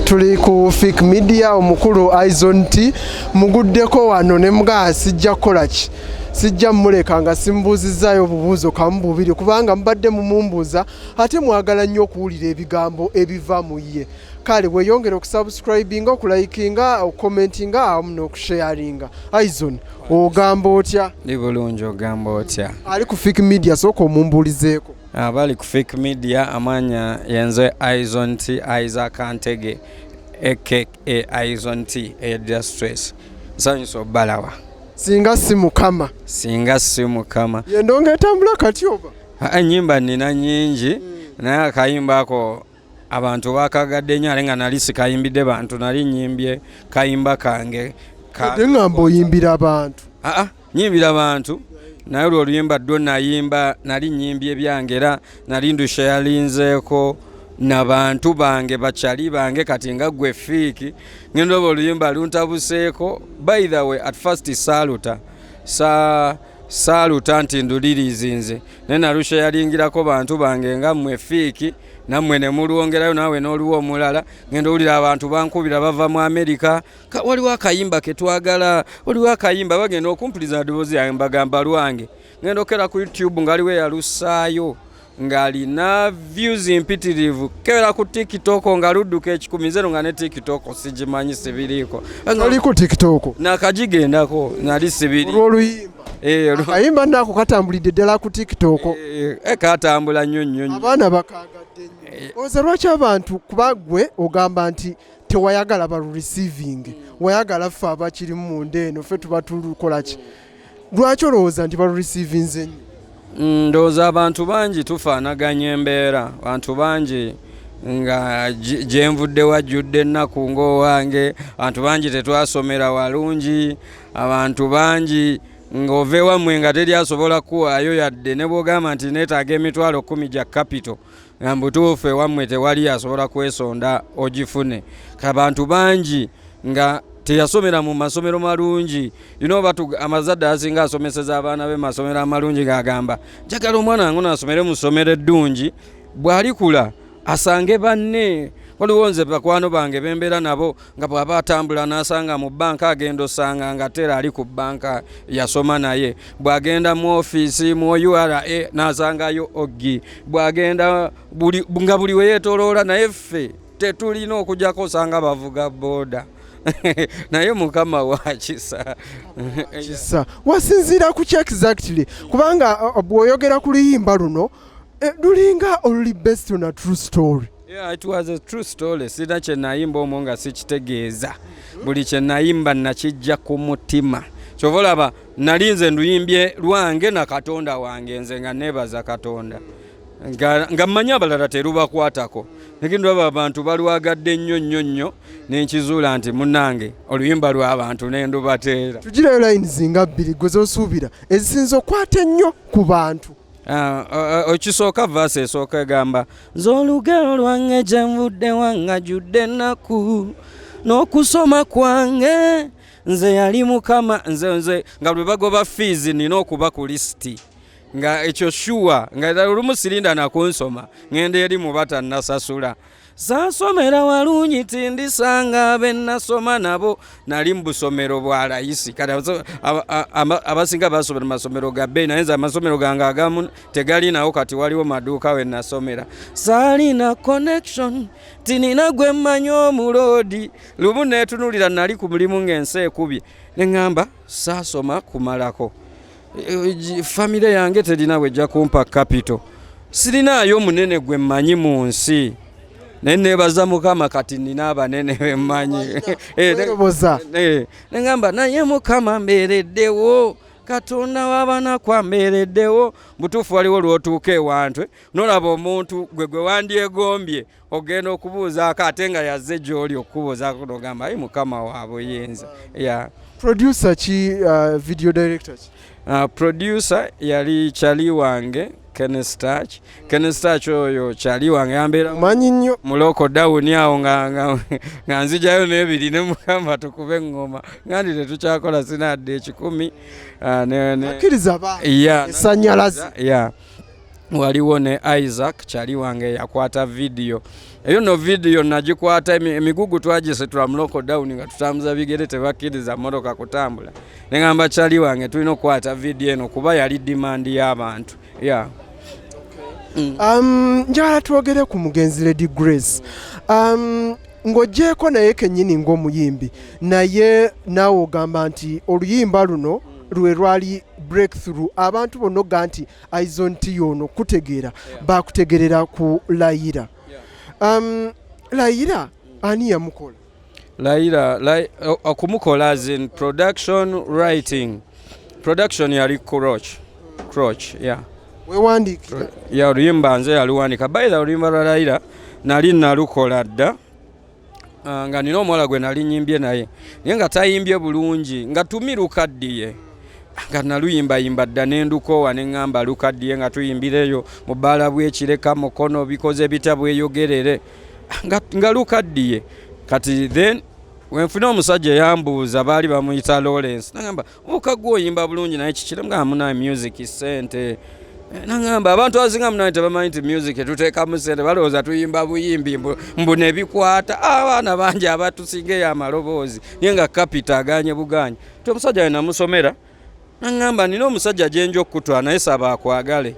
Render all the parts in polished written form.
Tuli ku fake media omukulu Izon T muguddeko wano ne mga sijja kola ki sijja muleka nga simbuuzizaayo obubuuzo kamu bubiri kubanga mbadde mumumbuuza ate mwagala nnyo okuwulira ebigambo ebiva mu ye. Kale weeyongere okusubscribinga, okulayikinga, okukomentinga awamu n'okusharinga. Izon, ogamba otya? Ndi bulungi, ogamba otya? Ali ku fake media sooka omumbuulizeeko. Abali ku fake media amanya yenze Izon T Isaac Antege aka Izon T Distress. Nsanyusa obbalawa. Singa simukama. Singa simukama. Yendonga etambula kati oba? Ennyimba nina nnyingi naye akayimba ako abantu bakagadde nnyo ale nga nali sikayimbidde bantu, nali nyimbye kayimba kange. Ngamba oyimbira abantu? Nyimbira bantu. Naye oluyimba ddwo nayimba nali nyimbye byange era nali ndushayalinzeeko n'abantu bange bakyali bange kati nga gwe fiiki ngenda oba oluyimba luntabuseeko. By the way, at first saluta nti ndulirizi nze naye nalushayalingirako bantu bange nga mmwe fiiki nammwe ne mulwongerayo naawe n'oluwa omulala. Ngenda owulira abantu bankubira bava mu Amerika, waliwo akayimba ke twagala, waliwo akayimba bagenda okumpuliza ddoboozi yange mbagamba lwange. Ngenda okera ku YouTube ngaliwo eyalusaayo ng'alina views impitirivu, kera ku TikTok nga ludduka 10,000 nga ne TikTok sigimanyi sibiriiko. Oli ku TikTok? Nakagigendako nali sibiri. Oluyimba? Akayimba nako katambulidde ddala ku TikTok? Katambula nnyo nnyo. Abaana bakagadde nnyo. Oza lwaki abantu kuba gwe ogamba nti tewayagala balu receiving, wayagala ffe abakiri munda eno ffe tuba tulukola ki? Lwaki olowooza nti balu receiving nnyo? Ndowooza abantu bangi tufaanaganya embeera, abantu bangi nga gyenvudde wajjudde ennaku ng'owange, abantu bangi tetwasomera walungi, abantu bangi ng'ova ewammwe nga teri asobola kuwaayo yadde ne bw'ogamba nti neetaaga emitwalo 10 gya kapito nga mbutuufu ewammwe tewali asobola kwesonda ogifune. Abantu bangi nga teyasomera mu masomero malungi. Amazadde asinga asomeseza abaana be masomero amalungi ng'agamba njagala omwana wange n'asomere mu ssomero eddungi, bw'alikula asange banne. Waliwo nze bakwano bange bembeera nabo nga bw'aba atambula n'asanga mu bbanka agenda osanga nga tera ali ku bbanka yasoma naye, bw'agenda mu ofiisi mu URA n'asangayo oggi, bw'agenda nga buli we yeetoloola. Naye ffe tetulina okujjako osanga bavuga booda. Naye Mukama wakisa. Wasinziira ku ki exactly? Kubanga bw'oyogera ku luyimba luno lulinga oluli based on a true story. Yeah, it was a true story. Sina kye nayimba omwo nga sikitegeeza. Buli kye nayimba nakijja ku mutima. Kyova olaba nali nze nduyimbye lwange na Katonda wange, nze nga neebaza Katonda nga mmanyi abalala terubakwatako. Nekindi olaba abantu balwagadde nnyo nnyo nnyo nenkizuula nti munnange oluyimba lw'abantu nendubateera. Tugirayo lines nga bbiri gwe z'osuubira ezisinza okwata ennyo ku bantu. Okisooka verse esooka egamba nze olugero lwange gye nvudde wangajjudde ennaku n'okusoma kwange nze yali Mukama nze nga lwe bagoba fees nina okuba ku lisiti nga ekyo shuwa nga olumu sirinda nakunsoma ngenda eri mu batannasasula. Saasomera walungi tindisanga abe nasoma nabo nali mu busomero bwa layisi. Kati abasinga basomera masomero ga bbeeyi naye nze amasomero gange agamu tegali nawo kati waliwo maduuka we nasomera. Saalina connection tinina gwe mmanyi omuloodi. Lumu neetunuulira nali ku mulimu ng'ensi ekubye ne ŋŋamba saasoma kumalako. Famire yange terina bwejja kumpa kapito, sirinaayo munene gwe mmanyi mu nsi. Nenebaza Mukama kati nina abanene bemmanyi. Neŋŋamba naye Mukama mbeereddewo, Katonda w'abaana kwambeereddewo. Butuufu waliwo lw'otuuka ewantu n'olaba omuntu gwe wandyegombye ogenda okubuuzaako ate nga yazze gy'oli okubuuzaako n'ogamba ayi Mukama waabuyinza. Producer ki, video director ki? Producer yali kyali wange Kenneth Touch oyo kyali wange yambeera manyi nnyo muloko down awo nga nzijayo n'ebiri ne Mukama tukube ngoma ngandi tetukyakola sinadde 10 akkiriza ba esanyalazi. Waliwo ne Isaac kyali wange yakwata video eyo no video nagikwata emigugu twagisetula mu lockdown nga tutambuza bigere tebakkiriza mmotoka kutambula ne ngamba kyali wange tulina okukwata video eno kuba yali demand y'abantu yeah. Njala twogere ku mugenzi Lady Grace ng'ogyeko naye kennyini ng'omuyimbi naye naawe ogamba nti oluyimba luno lwe lwali breakthrough abantu bonna ogga nti Izon T ono kutegeera bakutegerera ku LAYIRA. LAYIRA ani yamukola? LAYIRA okumukola as in production writing. Production yali Croch yeah. Wewandiikira? Ya oluyimba nze yaluwandika. By the oluyimba lwa LAYIRA nali nalukola dda nga nina omuwala gwe nali nyimbye naye nga tayimbye bulungi nga tumi lukaddiye nga naluyimbayimba dda n'endukowa ne ŋŋamba lukaddiye nga tuyimbireyo mu bbaala bw'ekireka mukono bikoze bita bweyogerere nga lukaddiye kati then wenfuna omusajja eyambuuza baali bamuyita Lawrence nagamba okagwa oyimba bulungi naye kikire nga muna music sente nagamba abantu abasinga munaye tebamanyi nti music etuteekamu sente balowooza tuyimba buyimbi mbu ne bikwata abaana bangi abatusingeyo amaloboozi naye nga kapita aganye buganye ti omusajja we namusomera nagamba nina omusajja gyenja okutwala naye saba akwagale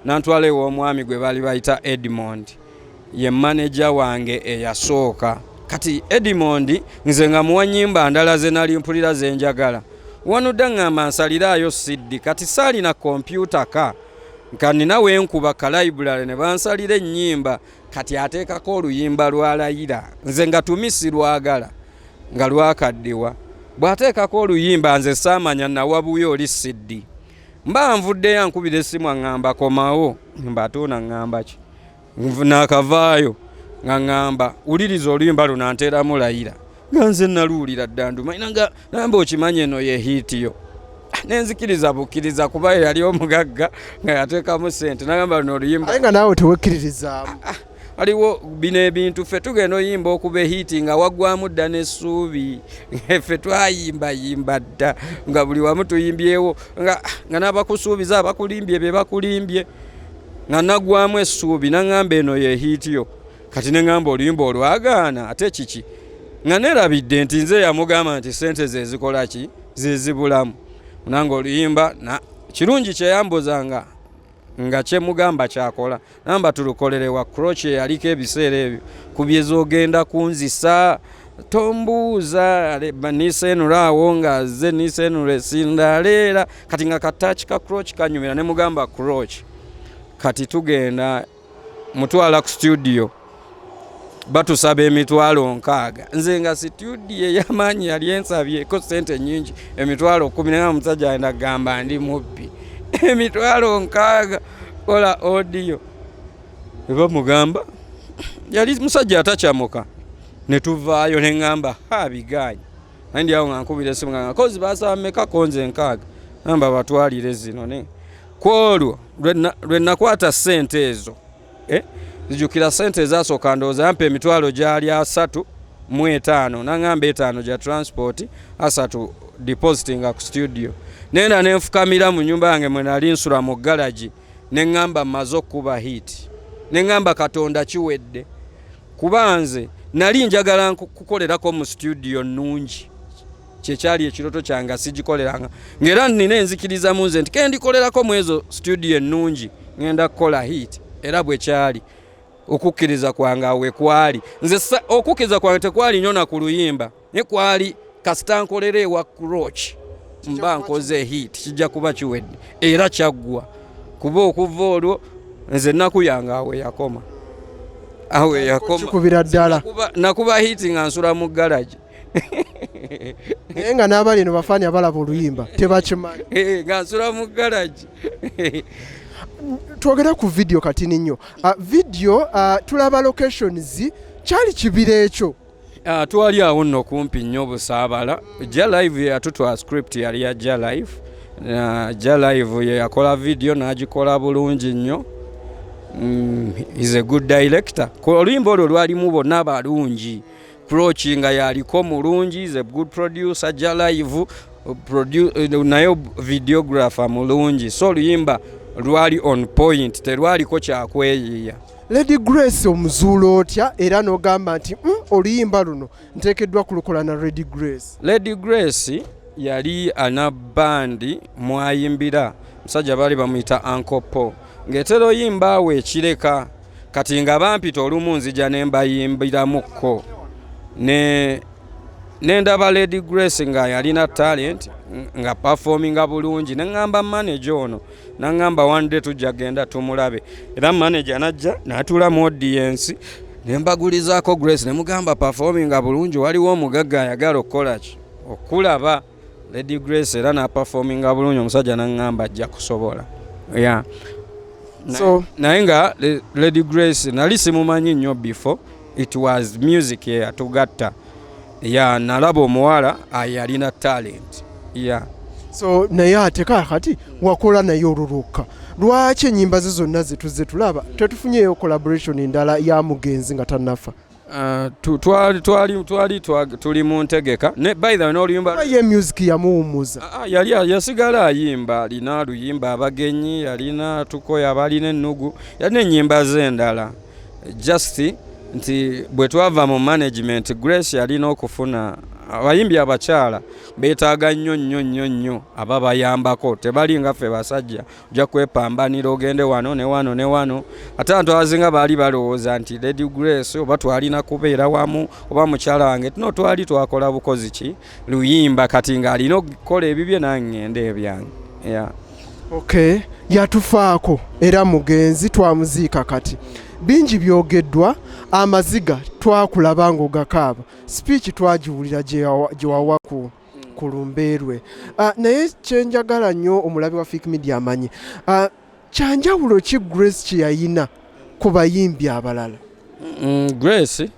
nantwala ew'omwami gwe baali bayita Edmond ye manager wange eyasooka kati Edmond nze nga muwa nnyimba ndala ze nali mpulira ze njagala wanudda ngamba nsaliraayo siddi kati saalina kompyuta ka nka nina wenkuba ka library ne bansalira ennyimba kati ateekako oluyimba lwa LAYIRA nze nga tumisi lwagala nga lwakaddiwa bw'ateekako oluyimba nze saamanya nawabuyo oli siddi mba nvuddeyo ankubira essimu aŋŋamba komawo mbatuuna ŋŋamba ki naakavaayo nga ŋŋamba wuliriza oluyimba luno nteeramu LAYIRA nga nze naluwulira ddandumanyi namba okimanyi eno ye hiitiyo nenzikiriza bukkiriza kuba yali omugagga nga yateekamu sente nagamba luno oluyimba aye nga naawe tewekkiririzaamu waliwo bino ebintu ffe tugenda oyimba okuba ehiiti nga waggwamu dda n'essuubi ffe twayimbayimba dda nga buli wamu tuyimbyewo nga n'abakusuubiza abakulimbye be bakulimbye nga naggwamu essuubi naŋŋamba eno ye hiitiyo kati ne ŋŋamba oluyimba olwagaana ate kiki nga neerabidde nti nze yamugamba nti sente ze zikola ki zezibulamu nange oluyimba kirungi kyeyambuzanga nga kyemugamba kyakola namba tulukolere wa Croce yaliko ebiseera ebyo kubyezogenda kunzisa tombuuza nisenulaawo nga ze nisenule sindaleera kati nga kataaki ka Croce kanyumira ne mugamba Croce kati tugenda mutwala ku studio batusaba emitwalo 6 nze nga studio ey'amaanyi yali ensabyeko sente nyingi emitwalo 10 naye omusajja ayenda kugamba ndi mubbi emitwalo 6 kola audio eba mugamba yali musajja atacyamuka ne tuvaayo ne ŋŋamba bigaanyi ndi awo nga nkubira essimu nga kozi basaba mmeka konze 6 namba batwalire zino ne kwolwo lwe nakwata sente ezo zijukira sente zasooka ndowooza yampa emitwalo gyali 3 mu 5 naŋŋamba 5 gya transport 3 depositinga ku studio nenda nenfukamira mu nyumba yange mwe nali nsula mu garage ne ŋŋamba mmaze okuba hit ne ŋŋamba Katonda kiwedde kuba nze nali njagala kukolerako mu studio nnungi kyekyali ekiroto kyange sigikoleranga ng'era nina enzikiriza mu nze nti kendikolerako mu ezo studio ennungi ŋŋenda kukola hit era bwe kyali okukkiriza kwange awe kwali nze okukkiriza kwange tekwali nyona ku luyimba ne kwali kasita nkolera ewa Croce mba nkoze hit kijja kuba kiwedde era kyaggwa kuba okuva olwo nze nnaku yange awe yakoma kikubira ddala nakuba hit nga nsula mu garage naye nga n'abali eno bafaani abalaba oluyimba tebakimanyi nga nsula mu garage twogera ku video katini nnyo video tulaba locations kyali kibira ekyo twali awo nno kumpi nnyo Busaabala ja live yatutwa script yali ya ja live ye yakola video n'agikola bulungi nnyo is a good director oluyimba olwo lwalimu bonna balungi Croce nga yaliko mulungi is a good producer ja live naye videographer mulungi so oluyimba lwali on point terwaliko kyakweyiya Lady Grace omuzuulo otya era n'ogamba nti oluyimba luno nteekeddwa kulukola na Lady Grace? Lady Grace yali ana bandi mwayimbira musajja bali bamuyita Uncle Paul ng'etera oyimba awo ekireka kati nga bampita olumu nzija ne mbayimbiramuko nendaba Lady Grace nga yalina talent nga performinga bulungi neŋŋamba manager ono naŋŋamba one day tujja genda tumulabe era manager najja n'atuula mu audience ne mbagulizaako Grace ne mugamba performinga bulungi waliwo omugagga ayagala okukola ki okulaba Lady Grace era na performinga bulungi omusajja naŋŋamba ajja kusobola yeah. So naye nga Lady Grace nali simumanyi nnyo before it was music yatugatta ya nalaba omuwala ayalina talent yeah. So naye ate kati wakola naye olulukka lwaki ennyimba ze zonna zetuzze tulaba tetufunyeyo collaboration endala ya mugenzi nga tannafa? Tuli mu ntegeka by the way n'oluyimba ye music yamuwumuza yali yasigala ayimba alina aluyimba abagenyi yalina tukoya abalina ennugu yalina ennyimba z'endala just nti bwe twava mu management Grace yalina okufuna abayimbi abakyala beetaaga nnyo aba bayambako tebali nga ffe basajja ojja kwepambanira ogende wano ne wano ne wano ate abantu abazinga baali balowooza nti Lady Grace oba twalina kubeera wamu oba mukyala wange tuno twali twakola bukozi ki luyimba kati ng'alina okukola ebibye nange ebyange yeah. Okay yatufaako era mugenzi twamuziika kati bingi byogeddwa amaziga twakulaba ng'ogakaaba speech twagiwulira gye wawa ku lumbeerwe naye kyenjagala nnyo omulabi wa Fake Media amanyi kyanjawulo ki Grace kye yayina ku bayimbi abalala? Grace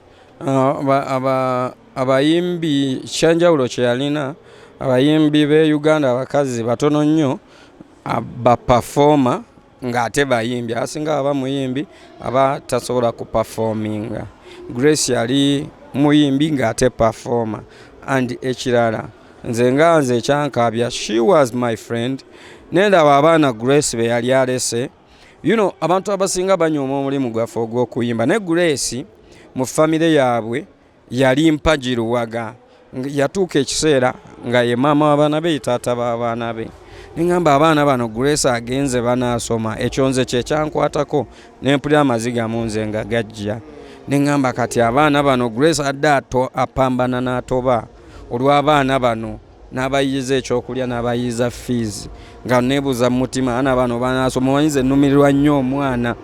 abayimbi kyanjawulo kye yalina abayimbi b'e Uganda abakazi batono nnyo abaperforma ng'ate bayimbi asinga aba muyimbi aba tasobola kuperforminga. Grace yali muyimbi ng'ate performer and ekirala nze ekyankabya she was my friend nendaba abaana Grace be yali alese abantu abasinga banyooma omulimu gwaffe ogw'okuyimba ne Grace mu famire yaabwe yali mpagiruwaga yatuuka ekiseera nga ye maama w'abaana be taata b'abaana be ningamba abaana bano Grace agenze banaasoma ekyo nze kye kyankwatako nempulira amaziga mu nze nga gajja ningamba kati abaana bano Grace adde apambana n'atoba olw'abaana bano n'abayiza ekyokulya n'abayiza fees nga neebuuza mu mutima abaana bano banaasoma omanyize nnumirirwa nnyo omwana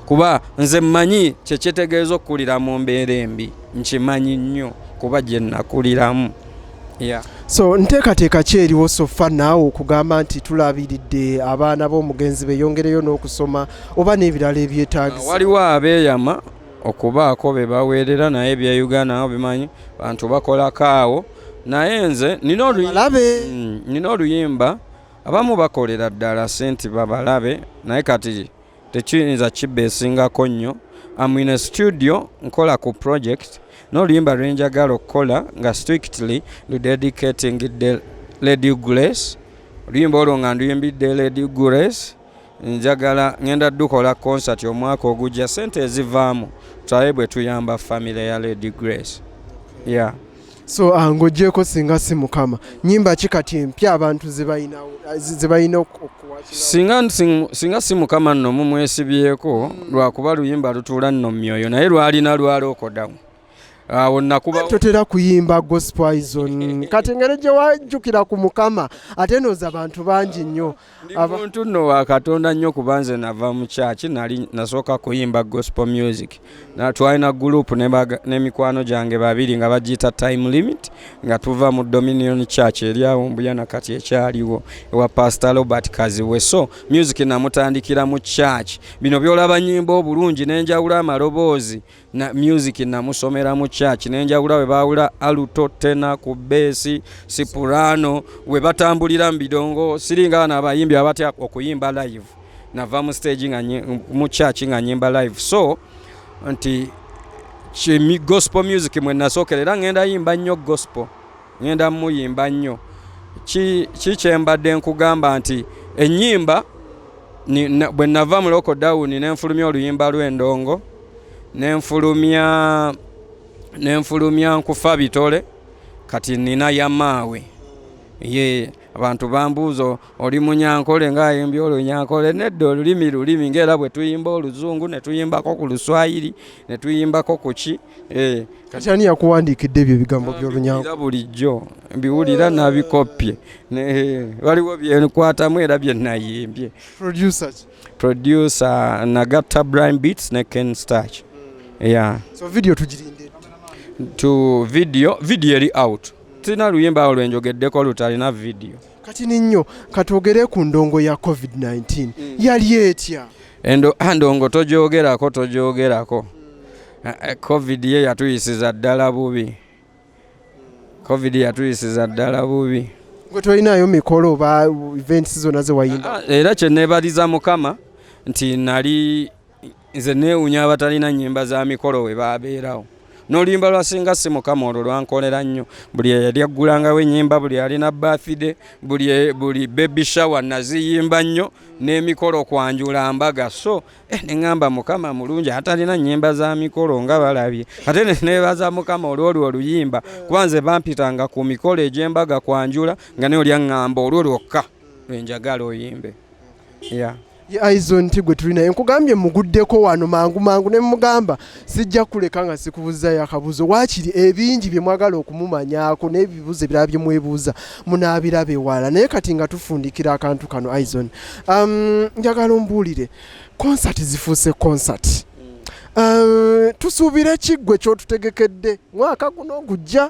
kuba nze mmanyi kyekyetegeeza okukulira mu mbeera embi nkimanyi nnyo kuba gye nakuliramu yeah. So nteekateeka ki eriwo sofa naawe okugamba nti tulabiridde abaana b'omugenzi beyongereyo n'okusoma oba n'ebirala ebyetaagisa? Waliwo abeeyama okubaako be baweerera naye ebya Uganda nabo bimanyi bantu bakolako awo naye nze nina oluyimba abamu bakolera ddala senti babalabe naye kati tekiyinza kibeesingako nnyo. I'm in a studio nkola ku project n'oluyimba lwenjagala okukola nga strictly dedicating the Lady Grace. Oluyimba olwo nga nduyimbidde Lady Grace njagala ngenda dukola concert omwaka ogujja sente ezivaamu tulabe bwe tuyamba family ya Lady Grace yeah. So ng'oggyeko singa si mukama nyimba ki kati empya abantu ze balina okuwakira? Singa si mukama nno mumwesibyeko lwakuba luyimba lutuula nno mu myoyo naye lwalina lwalookodamu awo nakuba totera kuyimba gospel Izon kati engeri gye wajjukira ku mukama ate nooza abantu bangi nnyo omuntu nno wa Katonda nnyo kuba nze nava mu kyaki nasooka kuyimba gospel music twalina group n'emikwano gyange babiri nga bagiyita Time Limit nga tuva mu Dominion Church eri awo mbuyana kati ekyaliwo ewa Pastor Robert Kaziwe so music namutandikira mu church bino byolaba nnyimba obulungi n'enjawula amaloboozi na music namusomera mu church n'enjawula we baawula aluto tena ku bass soprano we batambulira mu bidongo siringa n'abayimbi abatya okuyimba live nava mu stage mu church nga nyimba live so nti gospel music mwe nasookerera ngenda yimba nnyo gospel ngenda muyimba nnyo ki kyembadde nkugamba nti ennyimba bwe nava mu lockdown nenfulumya oluyimba lw'endongo nenfulumya nkufa bitole kati nina yamaawe ye abantu bambuuzo oli munyankole ng'ayimbye olunyankole nedda olulimi ng'era bwe tuyimba oluzungu ne tuyimbako ku luswayiri ne tuyimbako ku ki kati ani yakuwandiikidde ebyo ebigambo by'olunyankole bulijjo mbiwulira nabikoppye waliwo byenkwatamu era bye nayimbye producer nagatta Brian Beats ne Ken Starch so video tugirinde video eri out tina luyimba olwenjogeddeko lutalina video kati ninyo katwogere ku ndongo ya COVID-19 yali etya ndongo tojogerako covid ye yatuyisiza ddala bubi gwe tolinayo mikolo oba events zonna ze wayimba era kyenneebaliza Mukama nti nze neewunya abatalina nnyimba za mikolo we babeerawo n'oluyimba lwa Singa Simukama olwo lwankolera nnyo buli yali aggulangawo ennyimba buli alina birthday buli baby shower naziyimba nnyo n'emikolo kwanjula mbaga so neŋŋamba Mukama mulungi atalina nnyimba za mikolo nga balabye ate neebaza Mukama olwolwo oluyimba kuba nze bampitanga ku mikolo egy'embaga kwanjula nga ne oli aŋŋamba olwo lwokka lwenjagala oyimbe Izon T gwe tulina nkugambye muguddeko wano mangu ne mugamba sijja kuleka nga sikubuza akabuzo wakiri ebingi bye mwagala okumumanyako n'ebibuzo ebirala bye mwebuuza munaabirabe wala naye kati nga tufundikira akantu kano Izon njagala ombuulire concert zifuuse concert tusuubire kiggwe kyotutegekedde mwaka guno gujja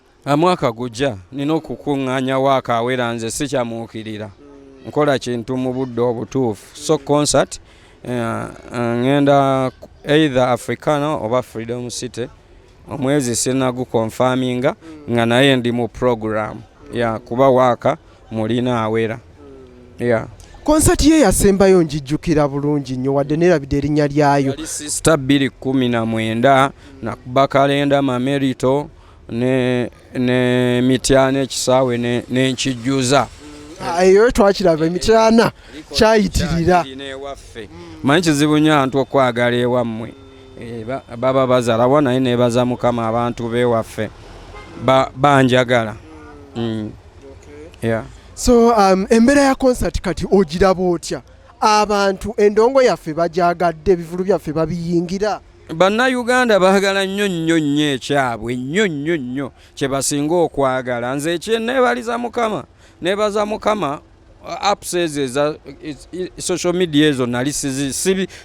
nina okukuŋŋaanya waaka awera nze sikyamuukirira nkola kintu mu budde obutuufu so concert ngenda either Africana oba Freedom City omwezi sinagukonfaminga nga naye ndi mu program kuba waaka mulina awera concert ye yasembayo njijjukira bulungi nnyo wadde neerabidde erinnya lyayo Sister 2019 nakuba kalenda Mamerito ne Mityana ekisaawe n'enkijjuza eyo twakiraba emityana kyayitirira manyi kizibu nnyo abantu okwagala ewammwe baba bazalawo naye neebaza Mukama abantu beewaffe banjagala so embeera ya concert kati ogiraba otya abantu endongo yaffe bajagadde ebivulu byaffe babiyingira bannayuganda baagala nnyo ekyabwe nnyo kye basinga okwagala nze ekyenneebaliza Mukama nebaza Mukama apps eza social media ezo nali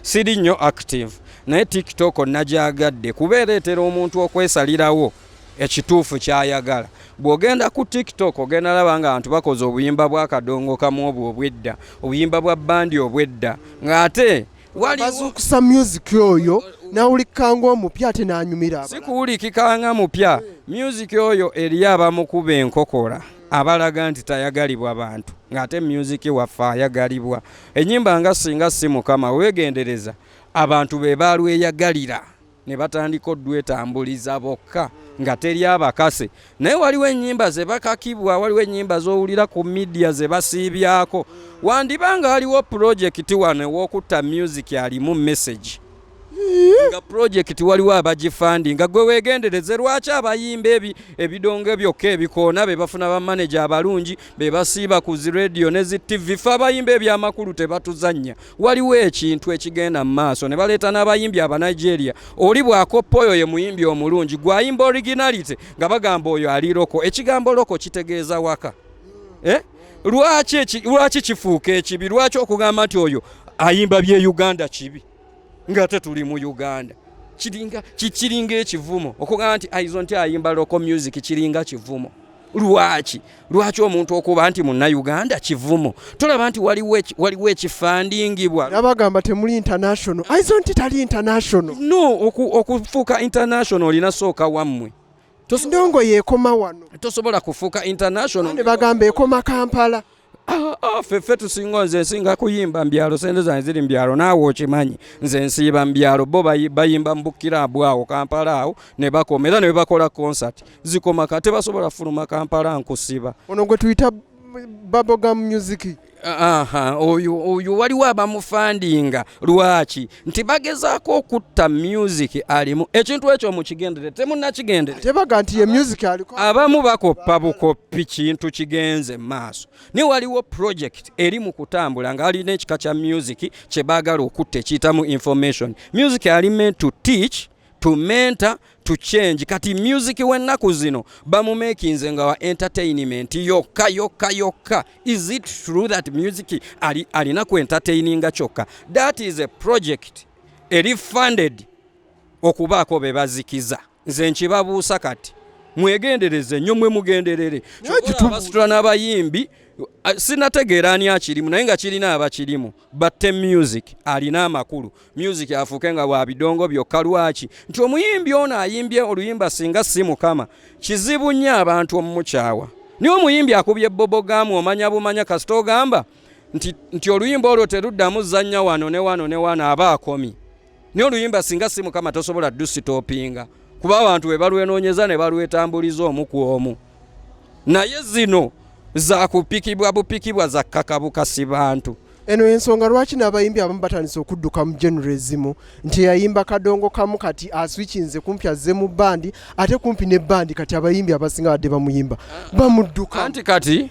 siri nnyo active naye TikTok najagadde kubeera etera omuntu okwesalirawo ekituufu kyayagala bw'ogenda ku TikTok ogenda laba nga abantu bakoze obuyimba bwa kadongo kamu obwedda obuyimba bwa bandi obwedda ng'ate bazukusa music oyo nawulikanga omupya ate nanyumira sikuwulikikanga mupya music oyo eri abamukuba enkokola abalaga nti tayagalibwa bantu ng'ate music waffe ayagalibwa ennyimba nga Singa Simukama weegendereza abantu be balweyagalira ne batandika oddwetambuliza bokka nga teri abakase naye waliwo ennyimba ze bakakibwa waliwo ennyimba z'owulira ku media ze basiibyako wandibanga waliwo project wano ew'okutta music alimu message nga project waliwo abagifandi nga gwe weegendereze lwaki abayimba ebidongo byokka ebikoona be bafuna bamanager abalungi be basiiba ku zi radio ne zi TV fe abayimba ebyamakulu tebatuzannya waliwo ekintu ekigenda mu maaso ne baleeta n'abayimbi aba Nigeria oli bw'akoppa oyo ye muyimbi omulungi gwayimba originality nga bagamba oyo ali loko ekigambo loko kitegeeza waka lwaki kifuuka ekibi lwaki okugamba nti oyo ayimba bye Uganda kibi nga tuli mu Uganda kiringa ekivumo okugamba nti Izon T ayimba local music kiringa kivumo lwaki omuntu okuba nti munna Uganda kivumo tolaba nti waliwo ekifandingibwa abagamba temuli international Izon T tali international no okufuuka international olina sooka wammwe ndongo yeekoma wano tosobola kufuuka international ne bagamba ekoma Kampala feffe tusinga nze nsinga kuyimba mbyalo sente zange ziri mbyalo naawe okimanyi nze nsiiba mbyalo bo bayimba mbukirabu awo Kampala awo ne bakoma era ne bakola concert zikoma kate basobola fuluma Kampala nkusiba ono gwe tuyita bubblegum music. Oyo waliwo abamufandinga lwaki nti bagezaako okutta music alimu ekintu ekyo mukigendere temunnakigendere tebaga nti ye music aliko abamu bakoppa bukoppi kintu kigenze maaso ni waliwo project eri mu kutambula nga alina ekika kya music kye baagala okutta ekiyitamu information music ali meant to teach to mentor to change kati music w'ennaku zino bamumakinze nga wa entertainment yokka is it true that music alina ku entertaininga kyokka that is a project eri funded okubaako be bazikiza nze nkibabuusa kati mwegendereze nnyo mwe mugenderere abasitula n'abayimbi sinategeera ani akirimu naye nga kirina abakirimu batte music alina amakulu music afuuke nga bwa bidongo byokka lwaki nti omuyimbi ono ayimbye oluyimba singa si mukama kizibu nnyo abantu omumukyawa niwe omuyimbi akubye bobogamu omanya bumanya kasita ogamba nti oluyimba olwo teruddamu zanya wano ne wano aba akomi niwe oluyimba singa si mukama tosobola dusitopinga kuba abantu bwe balwenoonyeza ne balwetambuliza omu ku omu naye zino za kupikibwa bupikibwa za kakabukasi bantu eno ensonga lwaki n'abayimbi abamu batandise okudduka mu genero ezimu nti yayimba kadongo kamu kati aswichinze kumpi azze mu bandi ate kumpi ne bandi kati abayimbi abasinga badde bamuyimba bamudduka anti kati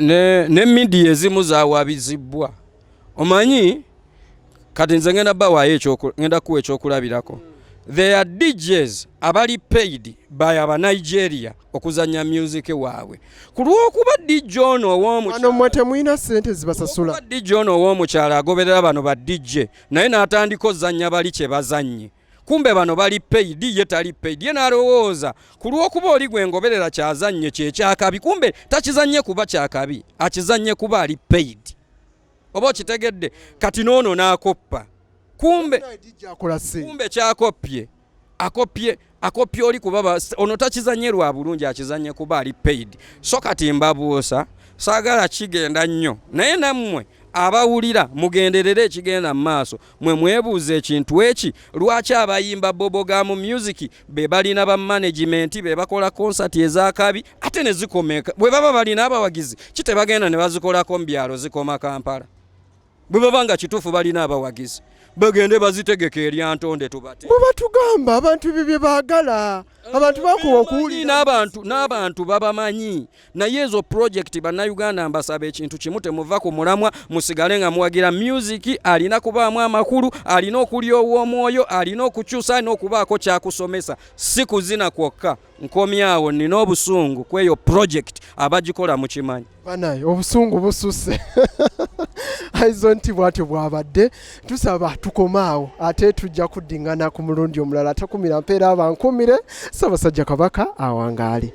ne media ezimu zawabizibwa omanyi kati nze ngenda kuwa ekyokulabirako There are DJs abali paid by aba Nigeria okuzanya music waabwe. Kulwokuba DJ ono ow'omukyala. Ano mwete muina sente zibasasula. DJ ono ow'omukyala agoberera bano ba DJ naye n'atandika ozanya bali kye bazanye. Kumbe bano bali paid ye tali paid ye n'alowooza kulwokuba oli gwe ngoberera kyazanye kye kyakabi kumbe takizanye kuba kyakabi akizanye kuba ali paid. Oba kitegedde kati noono n'akoppa. Kumbe kyakopye akopye oli kuba ono takizanye lwa bulungi akizanye kuba ali paid so kati mbabuusa saagala kigenda nnyo naye nammwe abawulira mugenderere ekigenda mu maaso mwe mwebuuza ekintu eki lwaki abayimba bobogamu music be balina ba management be bakola concert ezakabi ate ne zikomeka bwe baba balina abawagizi kite bagenda ne bazikolako mu byalo zikoma Kampala bwe babanga kituufu balina abawagizi bagende bazitegeka eri antonde tubate bwe batugamba abantu bibye baagala abantu bakuwa okuwulira n'abantu babamanyi naye ezo project bannayuganda mbasaba ekintu kimu temuva ku mulamwa musigale nga muwagira music alina kubaamu amakulu alina okulya ow'omwoyo alina okukyusa n'okubaako kyakusomesa si kuzina kwokka nkomyawo nina obusungu kweyo project abagikola mu kimanyi banaye obusungu bususe Izon T bwatyo bwabadde tusaba tukomaawo ate tujja kuddingana ku mulundi omulala takumira mpeera abankumire Ssaabasajja Kabaka awangaale.